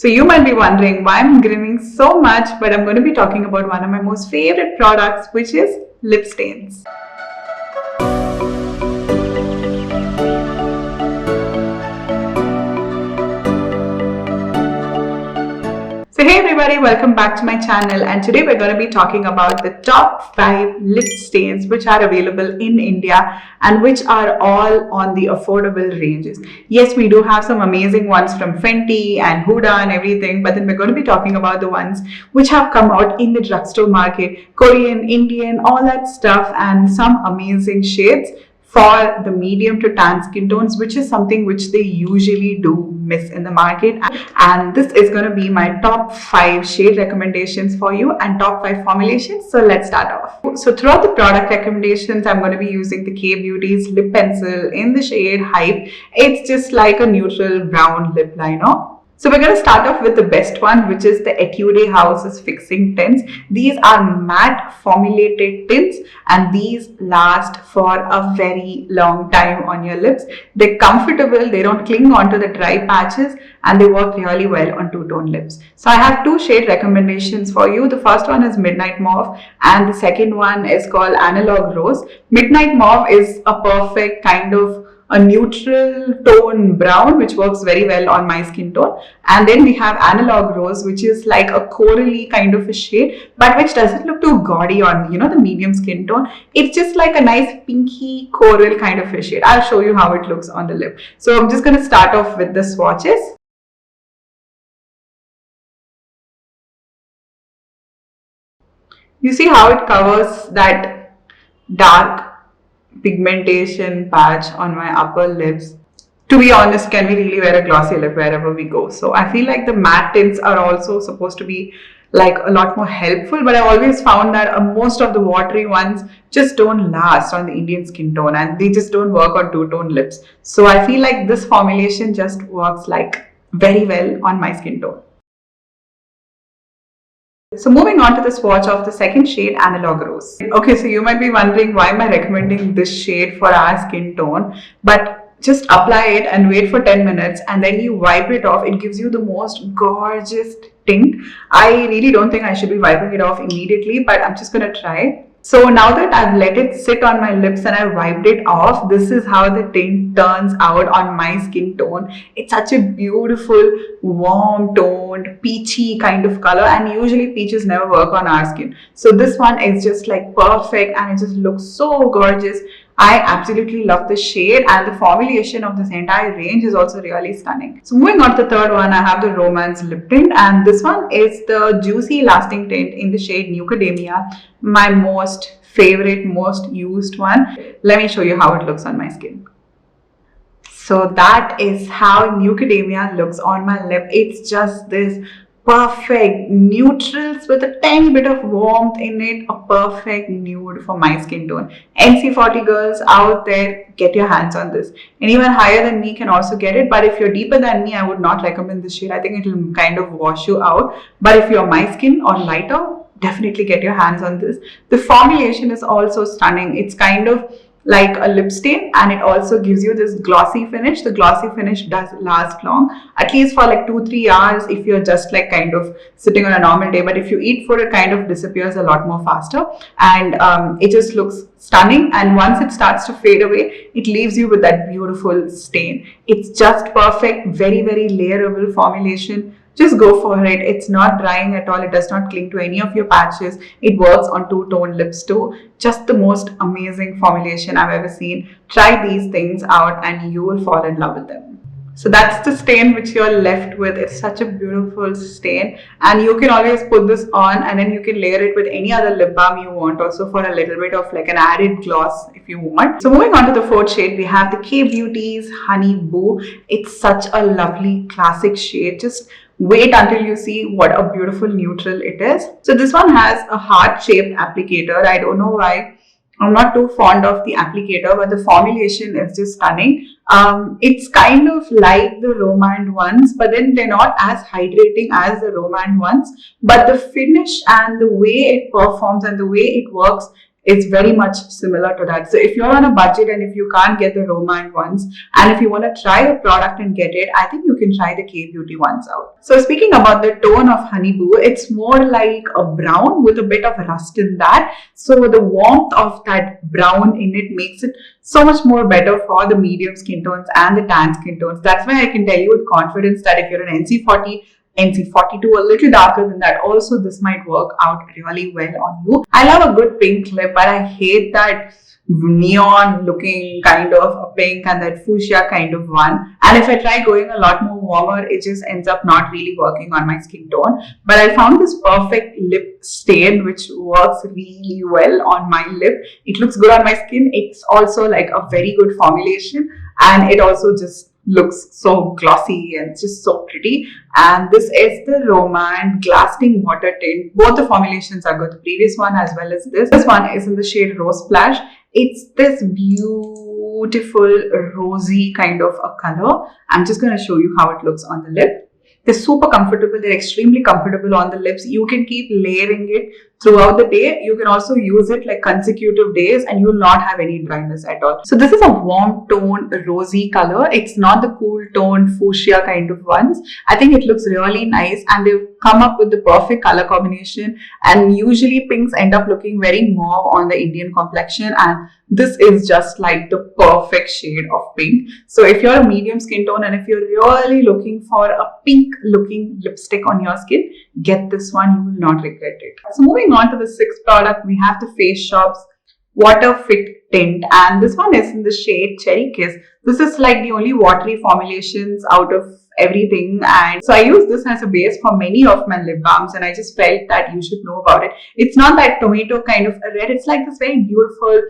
So you might be wondering why I'm grinning so much, but I'm going to be talking about one of my most favorite products, which is lip stains. So hey everybody, welcome back to my channel, and today we're going to be talking about the top 5 lip stains which are available in India and which are all on the affordable ranges. Yes, we do have some amazing ones from Fenty and Huda and everything, but then we're going to be talking about the ones which have come out in the drugstore market, Korean, Indian, all that stuff, and some amazing shades for the medium to tan skin tones, which is something which they usually do miss in the market. And this is going to be my top 5 shade recommendations for you and top 5 formulations. So let's start off. So throughout the product recommendations, I'm going to be using the K Beauty's lip pencil in the shade Hype. It's just like a neutral brown lip liner. So we're going to start off with the best one, which is the Etude House's Fixing Tints. These are matte formulated tints and these last for a very long time on your lips. They're comfortable, they don't cling onto the dry patches, and they work really well on two-tone lips. So I have 2 shade recommendations for you. The first one is Midnight Mauve and the second one is called Analog Rose. Midnight Mauve is a perfect kind of a neutral tone brown which works very well on my skin tone, and then we have Analog Rose, which is like a corally kind of a shade but which doesn't look too gaudy on the medium skin tone. It's just like a nice pinky coral kind of a shade. I'll show you how it looks on the lip. So I'm just going to start off with the swatches. You see how it covers that dark pigmentation patch on my upper lips. To be honest, can we really wear a glossy lip wherever we go? So I feel like the matte tints are also supposed to be like a lot more helpful, but I always found that most of the watery ones just don't last on the Indian skin tone and they just don't work on two-tone lips. So I feel like this formulation just works like very well on my skin tone. So moving on to the swatch of the second shade, Analog Rose. Okay, so you might be wondering why am I recommending this shade for our skin tone, but just apply it and wait for 10 minutes and then you wipe it off. It gives you the most gorgeous tint. I really don't think I should be wiping it off immediately, but I'm just going to try. So now that I've let it sit on my lips and I wiped it off, this is how the tint turns out on my skin tone. It's such a beautiful, warm toned, peachy kind of color, and usually peaches never work on our skin. So this one is just like perfect and it just looks so gorgeous. I absolutely love the shade, and the formulation of this entire range is also really stunning. So moving on to the third one, I have the Rom Nd lip tint, and this one is the Juicy Lasting Tint in the shade Nucadamia, my most favorite, most used one. Let me show you how it looks on my skin. So that is how Nucadamia looks on my lip. It's just this perfect neutrals with a tiny bit of warmth in it, a perfect nude for my skin tone. NC40 girls out there, get your hands on this. Anyone higher than me can also get it, but if you're deeper than me, I would not recommend this shade. I think it will kind of wash you out. But if you're my skin or lighter, definitely get your hands on this. The formulation is also stunning. It's kind of like a lip stain and it also gives you this glossy finish. The glossy finish does last long, at least for like 2-3 hours if you're just like kind of sitting on a normal day, but if you eat food it kind of disappears a lot more faster, and it just looks stunning, and once it starts to fade away it leaves you with that beautiful stain. It's just perfect, very layerable formulation. Just go for it. It's not drying at all. It does not cling to any of your patches. It works on two-tone lips too. Just the most amazing formulation I've ever seen. Try these things out and you will fall in love with them. So that's the stain which you're left with. It's such a beautiful stain, and you can always put this on and then you can layer it with any other lip balm you want also for a little bit of like an added gloss if you want. So moving on to the fourth shade, we have the K Beauty's Honey Boo. It's such a lovely classic shade. Just wait until you see what a beautiful neutral it is. So this one has a heart-shaped applicator. I don't know why. I'm not too fond of the applicator, but the formulation is just stunning. It's kind of like the Rom Nd ones, but then they're not as hydrating as the Rom Nd ones. But the finish and the way it performs and the way it works is very much similar to that. So if you're on a budget and if you can't get the Rom Nd ones, and if you want to try a product and get it, I think you can try the K-Beauty ones out. So speaking about the tone of Honeyboo, it's more like a brown with a bit of rust in that. So the warmth of that brown in it makes it so much more better for the medium skin tones and the tan skin tones. That's why I can tell you with confidence that if you're an NC40, NC42, a little darker than that, also this might work out really well on you. I love a good pink lip, but I hate that neon looking kind of a pink and that fuchsia kind of one. And if I try going a lot more warmer, it just ends up not really working on my skin tone. But I found this perfect lip stain which works really well on my lip. It looks good on my skin. It's also like a very good formulation, and it also just looks so glossy and just so pretty. And this is the Rom Nd Glasting Water Tint. Both the formulations are good, the previous one as well as this. This one is in the shade Rose Splash. It's this beautiful rosy kind of a color. I'm just going to show you how it looks on the lip. They're super comfortable. They're extremely comfortable on the lips. You can keep layering it throughout the day. You can also use it like consecutive days and you will not have any dryness at all. So this is a warm tone rosy color. It's not the cool tone fuchsia kind of ones. I think it looks really nice, and they've come up with the perfect color combination. And usually pinks end up looking very mauve on the Indian complexion, and this is just like the perfect shade of pink. So if you're a medium skin tone and if you're really looking for a pink looking lipstick on your skin, get this one. You will not regret it. So moving on to the sixth product, we have the Face Shop's Water Fit Tint, and this one is in the shade Cherry Kiss. This is like the only watery formulations out of everything, and so I use this as a base for many of my lip balms, and I just felt that you should know about it. It's not that tomato kind of a red, it's like this very beautiful,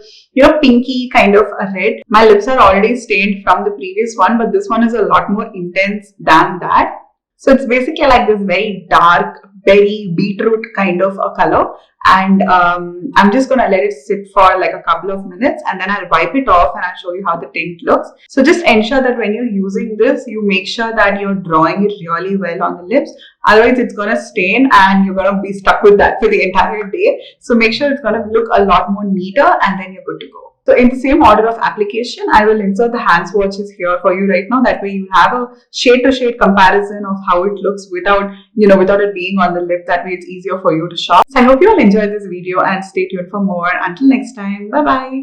pinky kind of a red. My lips are already stained from the previous one, but this one is a lot more intense than that. So it's basically like this very dark berry beetroot kind of a color, and I'm just gonna let it sit for like a couple of minutes, and then I'll wipe it off and I'll show you how the tint looks. So just ensure that when you're using this, you make sure that you're drawing it really well on the lips. Otherwise it's gonna stain and you're gonna be stuck with that for the entire day. So make sure it's gonna look a lot more neater, and then you're good to go. So in the same order of application, I will insert the hand swatches here for you right now. That way you have a shade to shade comparison of how it looks without it being on the lip. That way it's easier for you to shop. So I hope you all enjoyed this video and stay tuned for more. Until next time, bye bye.